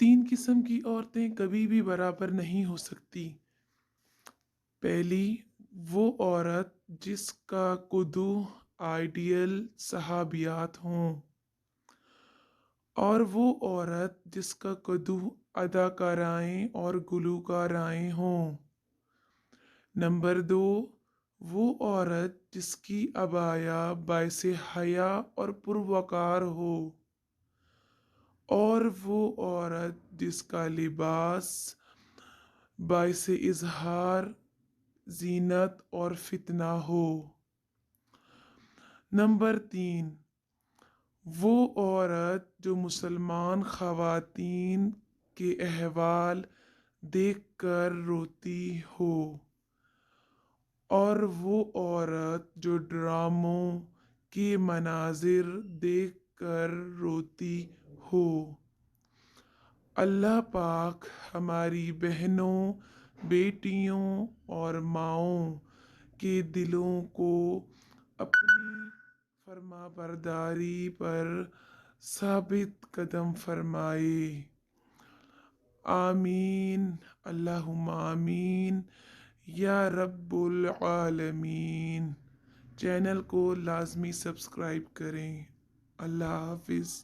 تین قسم کی عورتیں کبھی بھی برابر نہیں ہو سکتی۔ پہلی، وہ عورت جس کا قدو آئیڈیل صحابیات ہوں، اور وہ عورت جس کا قدو اداکارائیں اور گلوکارائیں ہوں۔ نمبر دو، وہ عورت جس کی عبایا باعث حیا اور پروقار ہو، اور وہ عورت جس کا لباس باعث اظہار زینت اور فتنہ ہو۔ نمبر تین، وہ عورت جو مسلمان خواتین کے احوال دیکھ کر روتی ہو، اور وہ عورت جو ڈراموں کے مناظر دیکھ کر روتی ہو۔ اللہ پاک ہماری بہنوں، بیٹیوں اور ماؤں کے دلوں کو اپنی فرما برداری پر ثابت قدم فرمائے۔ آمین، اللہم آمین یا رب العالمین۔ چینل کو لازمی سبسکرائب کریں۔ اللہ حافظ۔